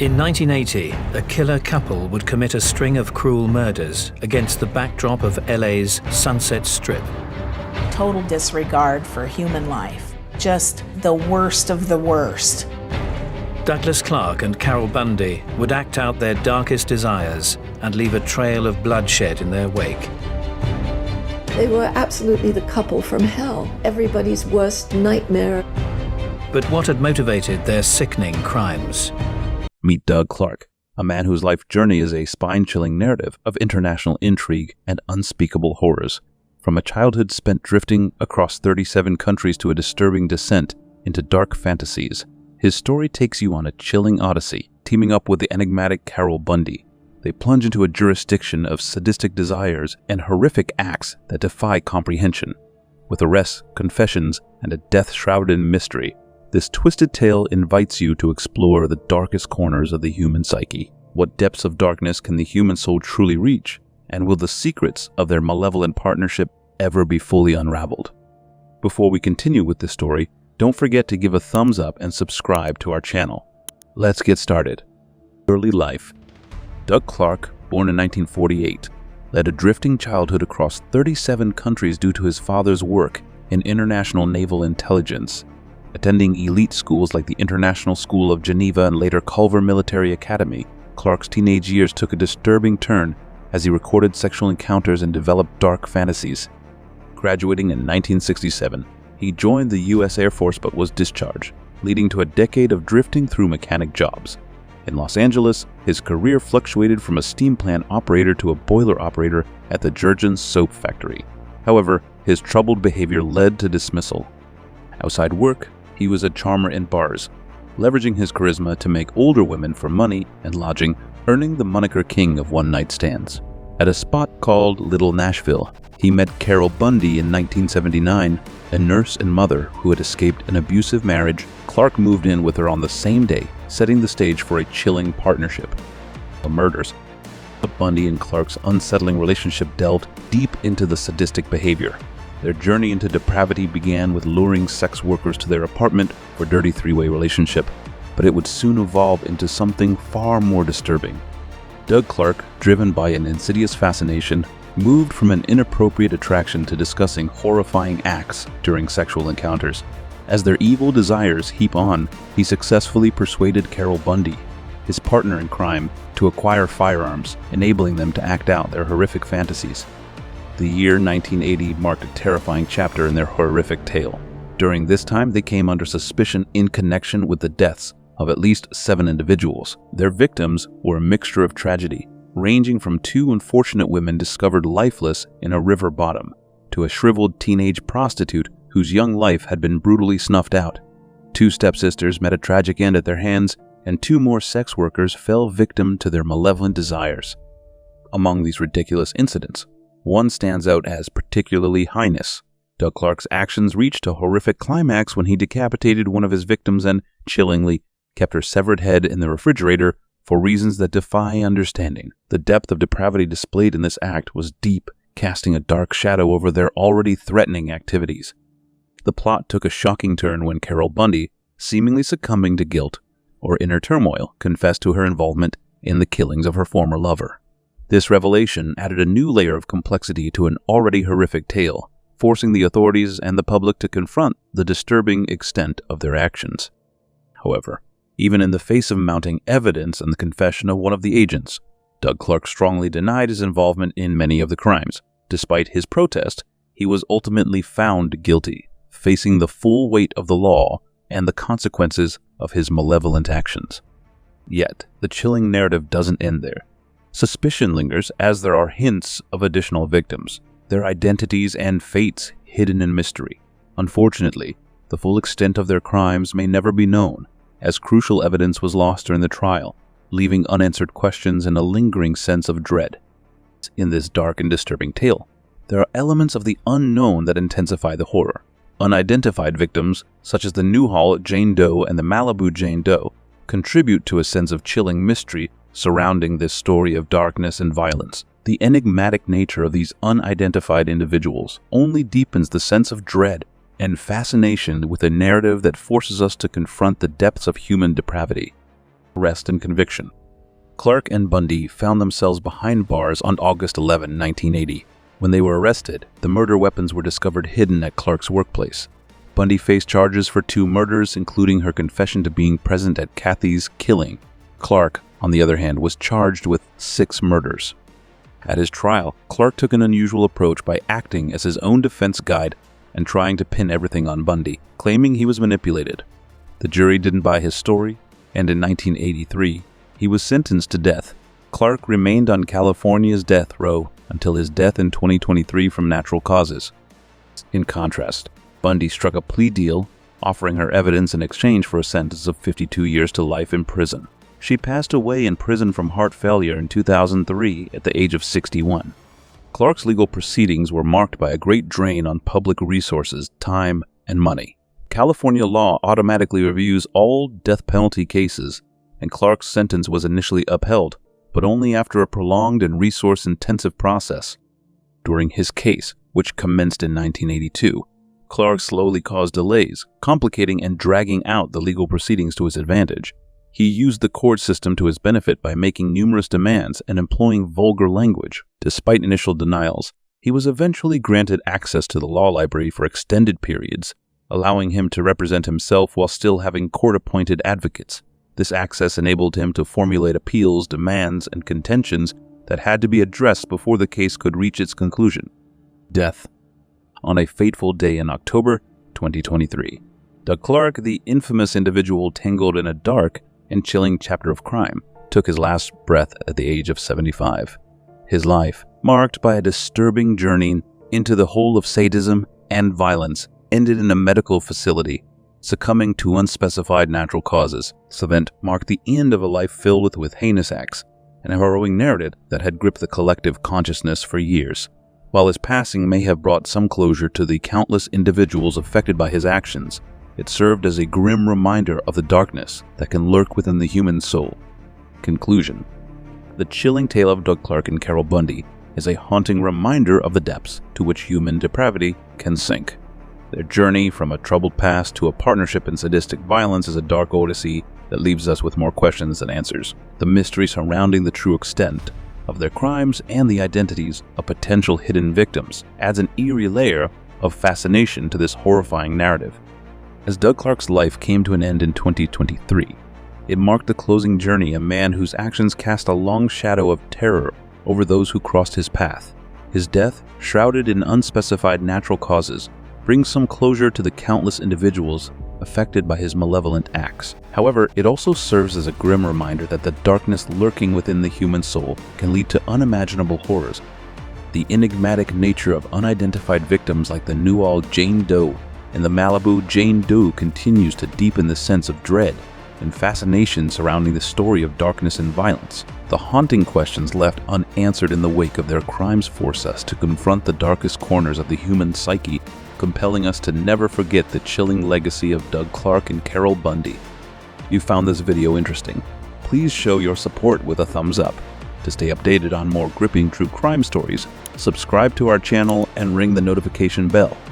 In 1980, a killer couple would commit a string of cruel murders against the backdrop of LA's Sunset Strip. Total disregard for human life. Just the worst of the worst. Douglas Clark and Carol Bundy would act out their darkest desires and leave a trail of bloodshed in their wake. They were absolutely the couple from hell, everybody's worst nightmare. But what had motivated their sickening crimes? Meet Doug Clark, a man whose life journey is a spine-chilling narrative of international intrigue and unspeakable horrors. From a childhood spent drifting across 37 countries to a disturbing descent into dark fantasies, his story takes you on a chilling odyssey, teaming up with the enigmatic Carol Bundy. They plunge into a jurisdiction of sadistic desires and horrific acts that defy comprehension. With arrests, confessions, and a death shrouded in mystery, this twisted tale invites you to explore the darkest corners of the human psyche. What depths of darkness can the human soul truly reach? And will the secrets of their malevolent partnership ever be fully unraveled? Before we continue with this story, don't forget to give a thumbs up and subscribe to our channel. Let's get started. Early life. Doug Clark, born in 1948, led a drifting childhood across 37 countries due to his father's work in international naval intelligence. Attending elite schools like the International School of Geneva and later Culver Military Academy, Clark's teenage years took a disturbing turn as he recorded sexual encounters and developed dark fantasies. Graduating in 1967, he joined the U.S. Air Force but was discharged, leading to a decade of drifting through mechanic jobs. In Los Angeles, his career fluctuated from a steam plant operator to a boiler operator at the Jergens soap factory. However, his troubled behavior led to dismissal. Outside work, he was a charmer in bars, leveraging his charisma to make older women for money and lodging, earning the moniker king of one-night stands. At a spot called Little Nashville, he met Carol Bundy in 1979, a nurse and mother who had escaped an abusive marriage. Clark moved in with her on the same day, setting the stage for a chilling partnership. The murders of Bundy and Clark's unsettling relationship delved deep into the sadistic behavior. Their journey into depravity began with luring sex workers to their apartment for a dirty three-way relationship, but it would soon evolve into something far more disturbing. Doug Clark, driven by an insidious fascination, moved from an inappropriate attraction to discussing horrifying acts during sexual encounters. As their evil desires heap on, he successfully persuaded Carol Bundy, his partner in crime, to acquire firearms, enabling them to act out their horrific fantasies. The year 1980 marked a terrifying chapter in their horrific tale. During this time, they came under suspicion in connection with the deaths of at least 7 individuals. Their victims were a mixture of tragedy, ranging from 2 unfortunate women discovered lifeless in a river bottom, to a shriveled teenage prostitute whose young life had been brutally snuffed out. 2 stepsisters met a tragic end at their hands, and 2 more sex workers fell victim to their malevolent desires. Among these ridiculous incidents, one stands out as particularly heinous. Doug Clark's actions reached a horrific climax when he decapitated one of his victims and, chillingly, kept her severed head in the refrigerator for reasons that defy understanding. The depth of depravity displayed in this act was deep, casting a dark shadow over their already threatening activities. The plot took a shocking turn when Carol Bundy, seemingly succumbing to guilt or inner turmoil, confessed to her involvement in the killings of her former lover. This revelation added a new layer of complexity to an already horrific tale, forcing the authorities and the public to confront the disturbing extent of their actions. However, even in the face of mounting evidence and the confession of one of the agents, Doug Clark strongly denied his involvement in many of the crimes. Despite his protest, he was ultimately found guilty, facing the full weight of the law and the consequences of his malevolent actions. Yet, the chilling narrative doesn't end there. Suspicion lingers as there are hints of additional victims, their identities and fates hidden in mystery. Unfortunately, the full extent of their crimes may never be known, as crucial evidence was lost during the trial, leaving unanswered questions and a lingering sense of dread. In this dark and disturbing tale, there are elements of the unknown that intensify the horror. Unidentified victims, such as the Newhall Jane Doe and the Malibu Jane Doe, contribute to a sense of chilling mystery surrounding this story of darkness and violence. The enigmatic nature of these unidentified individuals only deepens the sense of dread and fascination with a narrative that forces us to confront the depths of human depravity. arrest and conviction. Clark and Bundy found themselves behind bars on August 11, 1980. When they were arrested, the murder weapons were discovered hidden at Clark's workplace. Bundy faced charges for 2 murders, including her confession to being present at Kathy's killing. Clark, on the other hand, was charged with 6 murders. At his trial, Clark took an unusual approach by acting as his own defense guide and trying to pin everything on Bundy, claiming he was manipulated. The jury didn't buy his story, and in 1983, he was sentenced to death. Clark remained on California's death row until his death in 2023 from natural causes. In contrast, Bundy struck a plea deal, offering her evidence in exchange for a sentence of 52 years to life in prison. She passed away in prison from heart failure in 2003 at the age of 61. Clark's legal proceedings were marked by a great drain on public resources, time, and money. California law automatically reviews all death penalty cases, and Clark's sentence was initially upheld, but only after a prolonged and resource-intensive process. During his case, which commenced in 1982, Clark slowly caused delays, complicating and dragging out the legal proceedings to his advantage. He used the court system to his benefit by making numerous demands and employing vulgar language. Despite initial denials, he was eventually granted access to the law library for extended periods, allowing him to represent himself while still having court-appointed advocates. This access enabled him to formulate appeals, demands, and contentions that had to be addressed before the case could reach its conclusion. Death. On a fateful day in October 2023, Doug Clark, the infamous individual tangled in a dark and chilling chapter of crime, took his last breath at the age of 75. His life, marked by a disturbing journey into the whole of sadism and violence, ended in a medical facility, succumbing to unspecified natural causes. This event marked the end of a life filled with heinous acts and a harrowing narrative that had gripped the collective consciousness for years. While his passing may have brought some closure to the countless individuals affected by his actions, it served as a grim reminder of the darkness that can lurk within the human soul. Conclusion. The chilling tale of Doug Clark and Carol Bundy is a haunting reminder of the depths to which human depravity can sink. Their journey from a troubled past to a partnership in sadistic violence is a dark odyssey that leaves us with more questions than answers. The mystery surrounding the true extent of their crimes and the identities of potential hidden victims adds an eerie layer of fascination to this horrifying narrative. As Doug Clark's life came to an end in 2023, it marked the closing journey of a man whose actions cast a long shadow of terror over those who crossed his path. His death, shrouded in unspecified natural causes, brings some closure to the countless individuals affected by his malevolent acts. However, it also serves as a grim reminder that the darkness lurking within the human soul can lead to unimaginable horrors. The enigmatic nature of unidentified victims like the Newhall Jane Doe and the Malibu Jane Doe continues to deepen the sense of dread and fascination surrounding the story of darkness and violence. The haunting questions left unanswered in the wake of their crimes force us to confront the darkest corners of the human psyche, compelling us to never forget the chilling legacy of Doug Clark and Carol Bundy. If you found this video interesting, please show your support with a thumbs up. To stay updated on more gripping true crime stories, subscribe to our channel and ring the notification bell.